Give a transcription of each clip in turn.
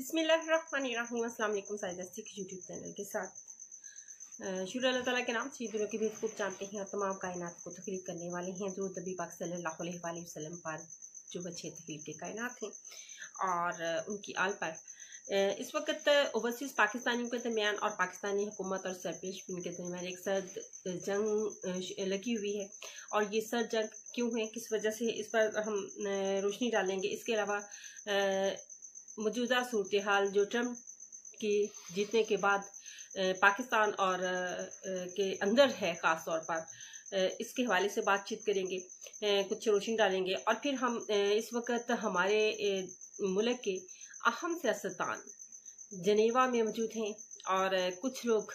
बिस्मिल्लाहिर्रहमानिर्रहीम। अस्सलाम वालेकुम। साइदस्ती के यूट्यूब चैनल के साथ शुरू अल्लाह ताला के नाम से दुनिया की भी खूब जानते हैं और तमाम कायनात को तकलीफ करने वाले हैं। जो नबी पाक सल्लल्लाहु अलैहि वसल्लम पर जो बच्चे तकलीफ के कायनात हैं और उनकी आल पर इस वक्त ओवरसीज़ पाकिस्तानियों के दरमियान और पाकिस्तानी हुकूमत और एस्टेब्लिशमेंट के दरमियान एक सर्द जंग लगी हुई है। और ये सर्द जंग क्यों है, किस वजह से, इस पर हम रोशनी डालेंगे। इसके अलावा मौजूदा सूरत हाल जो ट्रम्प की जीतने के बाद पाकिस्तान और के अंदर है ख़ास तौर पर, इसके हवाले से बातचीत करेंगे, कुछ रोशनी डालेंगे। और फिर हम इस वक्त हमारे मुल्क के अहम सियासतदान जनेवा में मौजूद हैं और कुछ लोग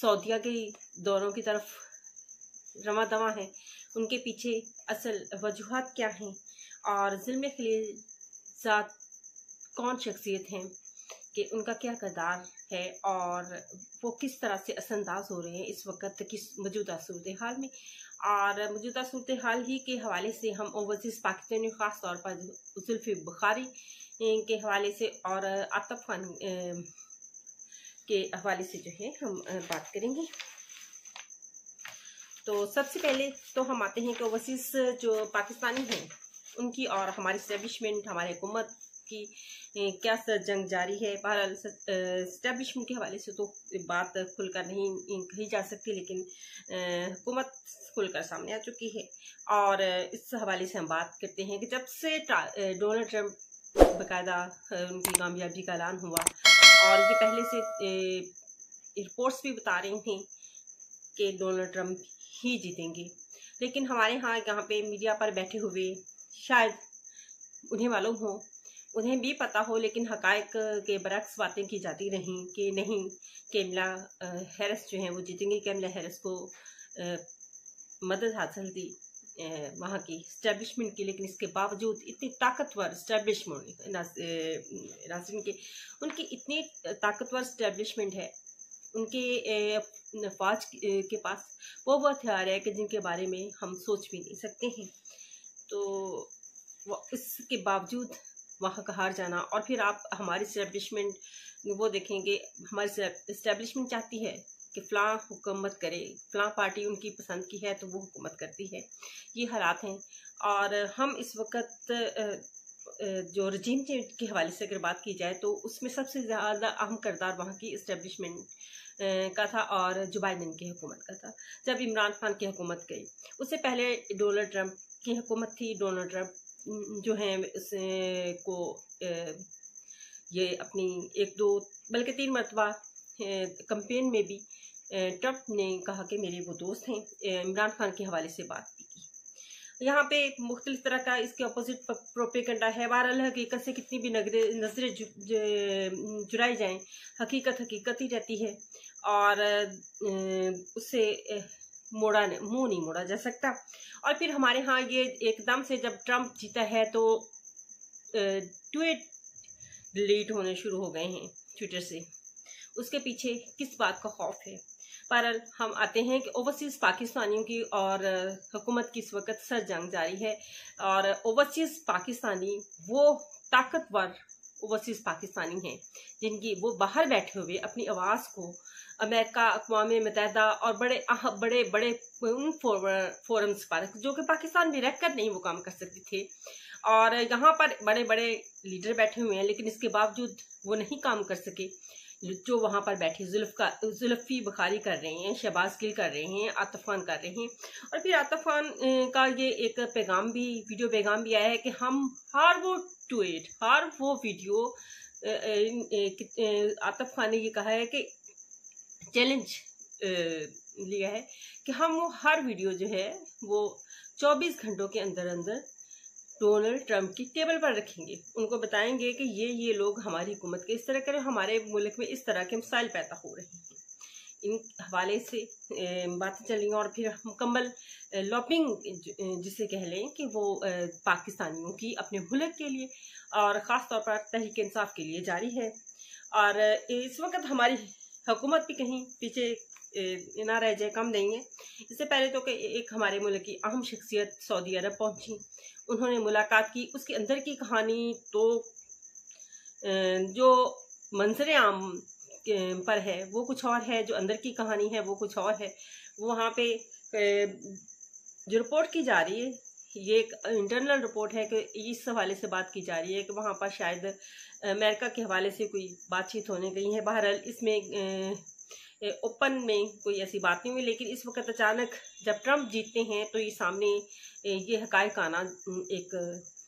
सऊदीया के दौरों की तरफ रवा दवा हैं। उनके पीछे असल वजूहात क्या हैं और ज़ुल्म खलीज़ात कौन शख्सियत हैं कि उनका क्या किरदार है और वो किस तरह से असरअंदाज हो रहे हैं इस वक्त की मौजूदा सूरत हाल में। और मौजूदा सूरत हाल ही के हवाले से हम ओवरसीज़ पाकिस्तानी ख़ास तौर पर जुल्फ़ी बुखारी के हवाले से और आतिफ खान के हवाले से जो है हम बात करेंगे। तो सबसे पहले तो हम आते हैं कि ओवरसीज़ जो पाकिस्तानी हैं उनकी और हमारी एस्टेब्लिशमेंट, हमारे हुकूमत की क्या जंग जारी है। बहरहाल एस्टेब्लिशमेंट के हवाले से तो बात खुलकर नहीं कही जा सकती, लेकिन हुकूमत खुलकर सामने आ चुकी है। और इस हवाले से हम बात करते हैं कि जब से डोनाल्ड ट्रंप बाकायदा उनकी कामयाबी का ऐलान हुआ, और ये पहले से रिपोर्ट्स भी बता रही थी कि डोनाल्ड ट्रंप ही जीतेंगे, लेकिन हमारे यहाँ पे मीडिया पर बैठे हुए शायद उन्हें मालूम हो, उन्हें भी पता हो, लेकिन हकायक के बरक्स बातें की जाती रहीं कि नहीं, कैमला हैरिस जो हैं वो जीतेंगी। कैमला हैरिस को मदद हासिल थी वहाँ की इस्टेब्लिशमेंट की, लेकिन इसके बावजूद इतनी ताकतवर इस्टेब्लिशमेंट नाज़रीन के उनकी इतनी ताकतवर इस्टेब्लिशमेंट है, उनके फौज के पास वो हथियार है कि जिनके बारे में हम सोच भी नहीं सकते हैं। तो इसके बावजूद वहाँ का हार जाना, और फिर आप हमारी इस्टेब्लिशमेंट वो देखेंगे, हमारी इस्टेब्लिशमेंट चाहती है कि फ़लाँ हुकूमत करे, फ़लाँ पार्टी उनकी पसंद की है तो वो हुकूमत करती है। ये हालात हैं। और हम इस वक्त जो रजीम चेंज के हवाले से अगर बात की जाए तो उसमें सबसे ज़्यादा अहम किरदार वहाँ की इस्टेब्लिशमेंट का था और जो बाइडेन की हुकूमत का था। जब इमरान खान की हुकूमत गई, उससे पहले डोनाल्ड ट्रंप की हुकूमत थी। डोनाल्ड ट्रंप जो हैं को ये अपनी 1-2 बल्कि 3 मरतबा कैंपेन में भी ट्रंप ने कहा कि मेरे वो दोस्त हैं, इमरान खान के हवाले से बात भी की। यहाँ पे मुख्तलिफ तरह का इसके अपोजिट प्रोपेगेंडा है। बहरहाल हकीकत से कितनी भी नजरें जुराई जाएं, हकीकत हकीकत ही रहती है और उससे मुंह नहीं मोड़ा जा सकता। और फिर हमारे यहाँ ये एकदम से जब ट्रंप जीता है तो ट्वीट डिलीट होने शुरू हो गए हैं ट्विटर से। उसके पीछे किस बात का खौफ है? पर हम आते हैं कि ओवरसीज़ पाकिस्तानियों की और हुकूमत की इस वक्त सर जंग जारी है। और ओवरसीज़ पाकिस्तानी वो ताकतवर ओवरसीज़ पाकिस्तानी हैं जिनकी वो बाहर बैठे हुए अपनी आवाज़ को अमेरिका, अक़वाम मुत्तहिदा और बड़े बड़े उन फोरम्स पर, जो कि पाकिस्तान में रहकर नहीं वो काम कर सकते थे, और यहाँ पर बड़े बड़े लीडर बैठे हुए हैं, लेकिन इसके बावजूद वो नहीं काम कर सके। जो वहाँ पर बैठे जुल्फ़ी बुखारी कर रहे हैं, शहबाज गिल कर रहे हैं, आतिफ खान कर रहे हैं। और फिर आतिफ खान का ये एक वीडियो पैगाम भी आया है कि हम हर वो ट्वीट, हर वो वीडियो, आतिफ खान ने ये कहा है कि चैलेंज लिया है कि हम वो हर वीडियो जो है वो 24 घंटों के अंदर अंदर डोनाल्ड ट्रंप की टेबल पर रखेंगे। उनको बताएंगे कि ये लोग हमारी हुकूमत के इस तरह करें, हमारे मुल्क में इस तरह के मसाइल पैदा हो रहे हैं। इन हवाले से बातें चल रही हैं। और फिर मुकम्मल लॉबिंग जिसे कह लें कि वो पाकिस्तानियों की अपने मुल्क के लिए और ख़ास तौर पर तहरीक इंसाफ के लिए जारी है। और इस वक्त हमारी हुकूमत भी कहीं पीछे ना रह जाए, कम नहीं है। इससे पहले तो कि एक हमारे मुल्क की अहम शख्सियत सऊदी अरब पहुंची, उन्होंने मुलाकात की। उसके अंदर की कहानी तो जो मंजर आम पर है वो कुछ और है, जो अंदर की कहानी है वो कुछ और है। वहाँ पे जो रिपोर्ट की जा रही है, ये एक इंटरनल रिपोर्ट है कि इस हवाले से बात की जा रही है कि वहाँ पर शायद अमेरिका के हवाले से कोई बातचीत होने गई है। बहरहाल इसमें ओपन में कोई ऐसी बात नहीं हुई, लेकिन इस वक्त अचानक जब ट्रंप जीतते हैं तो ये सामने ये हकायक आना, एक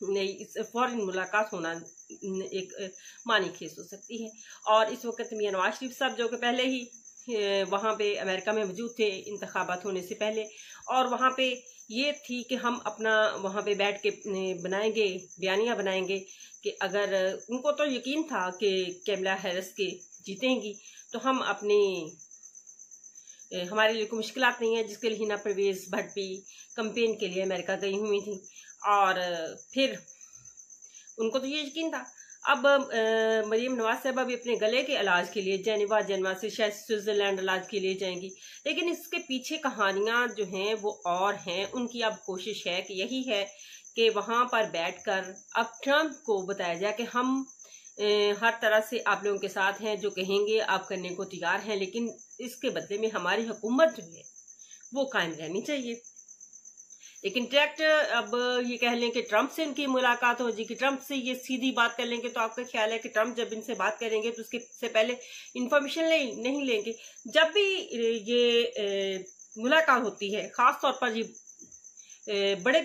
नई फौरन मुलाकात होना एक मानी खेस हो सकती है। और इस वक्त मियां नवाज शरीफ साहब जो कि पहले ही वहाँ पे अमेरिका में मौजूद थे इंतखाबात होने से पहले, और वहाँ पे ये थी कि हम अपना वहाँ पे बैठ के बनाएंगे, बयानिया बनाएंगे कि अगर उनको तो यकीन था कि कैमला हैरिस के जीतेंगी तो हम अपने हमारे लिए कोई मुश्किलात नहीं है, जिसके लिए हिना परवेज भट्ट भी कैंपेन के लिए अमेरिका गई हुई थी। और फिर उनको तो ये यकीन था। अब मरीम नवाज साहबा भी अपने गले के इलाज के लिए जेनेवा से शायद स्विट्जरलैंड इलाज के लिए जाएंगी, लेकिन इसके पीछे कहानियां जो हैं वो और हैं। उनकी अब कोशिश है कि यही है कि वहां पर बैठकर अब ट्रंप को बताया जाए कि हम हर तरह से आप लोगों के साथ हैं, जो कहेंगे आप करने को तैयार हैं, लेकिन इसके बदले में हमारी हुकूमत जो है वो कायम रहनी चाहिए। लेकिन डायरेक्ट अब ये कह लें कि ट्रंप से इनकी मुलाकात हो जाएगी, ट्रंप से ये सीधी बात कर लेंगे, तो आपका ख्याल है कि ट्रंप जब इनसे बात करेंगे तो उसके से पहले इंफॉर्मेशन नहीं लेंगे। जब भी ये मुलाकात होती है, खास तौर पर ये बड़े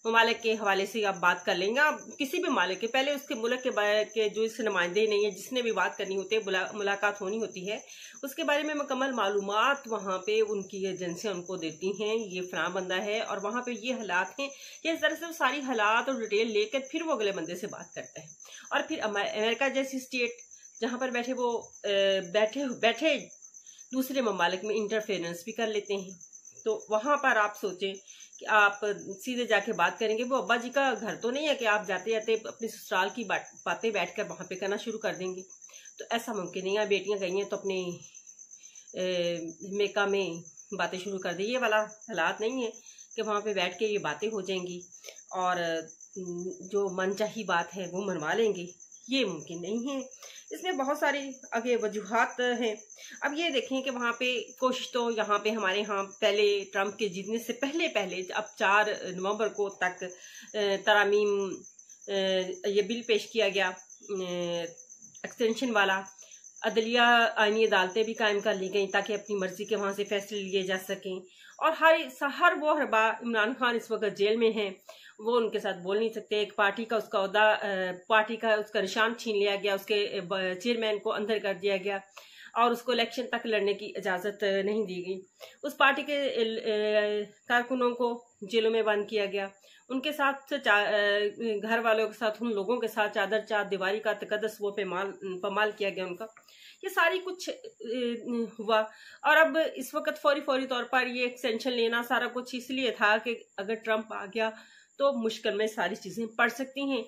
ममालिक के हवाले से आप बात कर लेंगे, आप किसी भी मालिक के पहले उसके मुल्क के जो इस नुमाइंदे नहीं है, जिसने भी बात करनी होती है, मुलाकात होनी होती है, उसके बारे में मुकम्मल मालूमात वहाँ पे उनकी एजेंसियां उनको देती हैं, ये फलां बंदा है और वहाँ पे ये हालात हैं। ये इस तरह से सारी हालात और डिटेल लेकर फिर वो अगले बंदे से बात करते हैं। और फिर अमेरिका जैसी स्टेट जहाँ पर बैठे वो बैठे दूसरे ममालिक में इंटरफेरेंस भी कर लेते हैं। तो वहाँ पर आप सोचें कि आप सीधे जाके बात करेंगे, वो अब्बा जी का घर तो नहीं है कि आप जाते जाते अपनी ससुराल की बातें बैठकर वहां पे करना शुरू कर देंगे। तो ऐसा मुमकिन नहीं है। बेटियां गई हैं तो अपने मेका में बातें शुरू कर दी, ये वाला हालात नहीं है कि वहां पे बैठ के ये बातें हो जाएंगी और जो मनचाही बात है वो मनवा लेंगे, ये मुमकिन नहीं है। इसमें बहुत सारी आगे वजूहात हैं। अब ये देखें कि वहाँ पे कोशिश तो यहाँ पे हमारे यहाँ पहले ट्रंप के जीतने से पहले अब 4 नवंबर को तक तरामीम ये बिल पेश किया गया एक्सटेंशन वाला। अदलिया आईनी अदालतें भी कायम कर ली गई ताकि अपनी मर्जी के वहाँ से फैसले लिए जा सकें। और हर वो हरबा इमरान खान इस वक्त जेल में है, वो उनके साथ बोल नहीं सकते। एक पार्टी का उसका ओहदा उसका निशान छीन लिया गया, उसके चेयरमैन को अंदर कर दिया गया और उसको इलेक्शन तक लड़ने की इजाज़त नहीं दी गई। उस पार्टी के कारकुनों को जेलों में बंद किया गया, उनके साथ घर वालों के साथ, उन लोगों के साथ चार दीवारी का तकद्दस वो पमाल किया गया उनका। ये सारी कुछ हुआ। और अब इस वक्त फौरी तौर पर ये एक्सटेंशन लेना सारा कुछ इसलिए था कि अगर ट्रंप आ गया तो मुश्किल में सारी चीजें पड़ सकती हैं।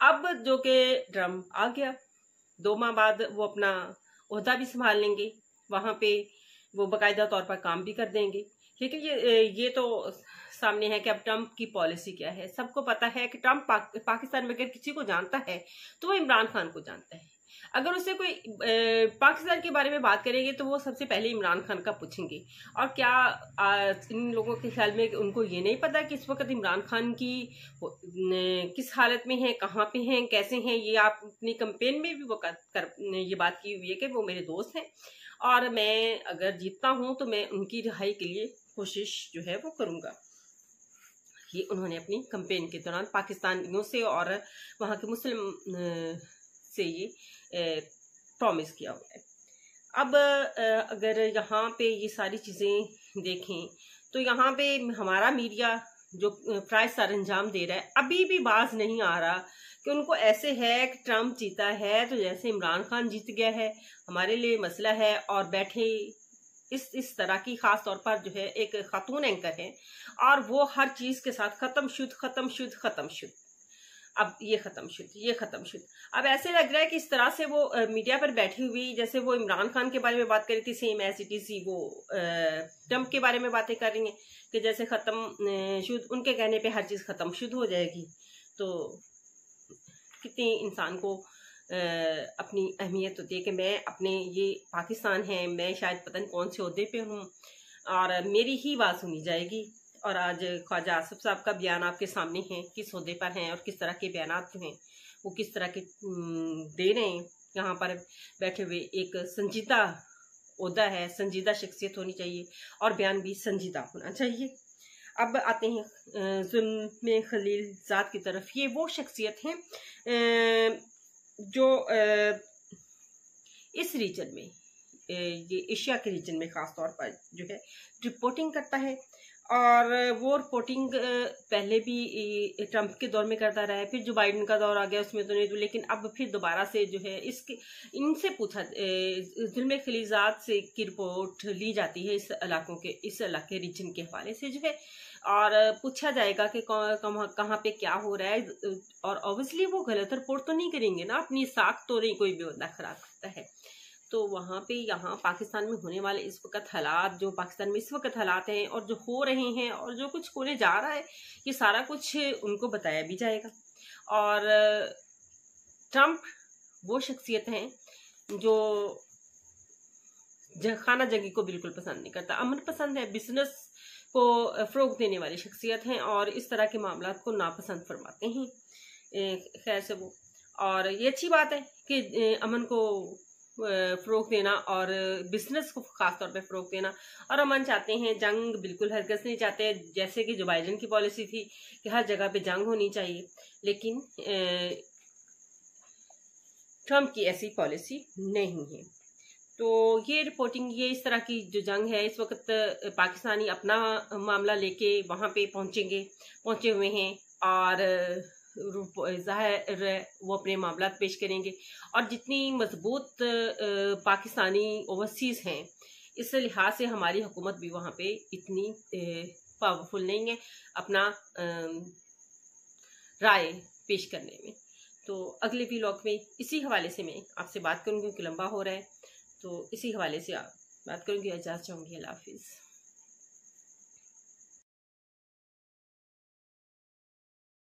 अब जो कि ट्रंप आ गया, 2 माह बाद वो अपना ओहदा भी संभाल लेंगे, वहां पे वो बाकायदा तौर पर काम भी कर देंगे। लेकिन ये तो सामने है कि अब ट्रंप की पॉलिसी क्या है। सबको पता है कि ट्रंप पाकिस्तान में अगर किसी को जानता है तो वो इमरान खान को जानता है। अगर उससे कोई पाकिस्तान के बारे में बात करेंगे तो वो सबसे पहले इमरान खान का पूछेंगे। और क्या इन लोगों के ख्याल में उनको ये नहीं पता कि इस वक्त इमरान खान की किस हालत में है, कहाँ पे हैं, कैसे हैं? ये आप अपनी कैंपेन में भी वो ये बात की हुई है कि वो मेरे दोस्त हैं और मैं अगर जीतता हूं तो मैं उनकी रिहाई के लिए कोशिश जो है वो करूंगा। ये उन्होंने अपनी कैंपेन के दौरान पाकिस्तानियों से और वहाँ के मुस्लिम से ये प्रॉमिस किया हुआ है। अब अगर यहाँ पे ये सारी चीज़ें देखें तो यहाँ पे हमारा मीडिया जो फ्राइज सर अंजाम दे रहा है, अभी भी बाज नहीं आ रहा कि उनको ऐसे है कि ट्रंप जीता है तो जैसे इमरान खान जीत गया है, हमारे लिए मसला है। और बैठे इस तरह की खास तौर पर जो है एक खातून एंकर है और वो हर चीज के साथ खत्म शुद्ध, अब ये खत्म शुद्ध। अब ऐसे लग रहा है कि इस तरह से वो मीडिया पर बैठी हुई, जैसे वो इमरान खान के बारे में बात कर रही थी, सेम एज इट इज वो ट्रंप के बारे में बातें कर रही हैं कि जैसे खत्म शुद्ध, उनके कहने पे हर चीज खत्म शुद्ध हो जाएगी। तो कितने इंसान को अपनी अहमियत होती है कि मैं अपने, ये पाकिस्तान है, मैं शायद पता नहीं कौन से ओहदे पे हूँ और मेरी ही बात सुनी जाएगी। और आज ख्वाजा आसिफ साहब का बयान आपके सामने है, किस ओहदे पर हैं और किस तरह के बयान जो हैं वो किस तरह के दे रहे हैं। यहाँ पर बैठे हुए एक संजीदा ओहदा है, संजीदा शख्सियत होनी चाहिए और बयान भी संजीदा होना चाहिए। अब आते हैं जुल्म खलील ज़ाद की तरफ। ये वो शख्सियत हैं जो इस रीजन में, ये एशिया के रीजन में ख़ास तौर पर जो है रिपोर्टिंग करता है और वो रिपोर्टिंग पहले भी ट्रंप के दौर में करता रहा है, फिर जो बाइडन का दौर आ गया उसमें तो नहीं, तो लेकिन अब फिर दोबारा से जो है इसके इनसे पूछा, जुल्म खलीजात से की रिपोर्ट ली जाती है इस इलाके रीजन के हवाले से जो है, और पूछा जाएगा कि कहाँ पे क्या हो रहा है। और ऑब्वियसली वो गलत रिपोर्ट तो नहीं करेंगे ना, अपनी साख तो नहीं कोई भी बंदा खराब करता है। तो वहाँ पे यहाँ पाकिस्तान में होने वाले इस वक्त हालात, जो पाकिस्तान में इस वक्त हालात हैं और जो हो रहे हैं और जो कुछ होने जा रहा है, ये सारा कुछ उनको बताया भी जाएगा। और ट्रंप वो शख्सियत हैं जो खाना जंगी को बिल्कुल पसंद नहीं करता, अमन पसंद है, बिजनेस को फ़रोग देने वाली शख्सियत हैं और इस तरह के मामला को नापसंद फरमाते हैं। खैर से वो, और ये अच्छी बात है कि अमन को फ़रोग देना और बिजनेस को ख़ास तौर पे फ़रोग देना, और अमन चाहते हैं, जंग बिल्कुल हरगिज़ नहीं चाहते, जैसे कि जो बाइडन की पॉलिसी थी कि हर जगह पे जंग होनी चाहिए, लेकिन ट्रंप की ऐसी पॉलिसी नहीं है। तो ये रिपोर्टिंग, ये इस तरह की जो जंग है, इस वक्त पाकिस्तानी अपना मामला लेके वहाँ पे पहुँचे हुए हैं और ज़ाहिर वो अपने मामला पेश करेंगे। और जितनी मजबूत पाकिस्तानी ओवरसीज़ हैं, इस लिहाज से हमारी हुकूमत भी वहाँ पे इतनी पावरफुल नहीं है अपना राय पेश करने में। तो अगले व्लॉग में इसी हवाले से मैं आपसे बात करूँगी, क्योंकि लंबा हो रहा है, तो इसी हवाले से आप बात करूँगी। इजाज़त चाहूँगी। अल्लाह हाफिज़।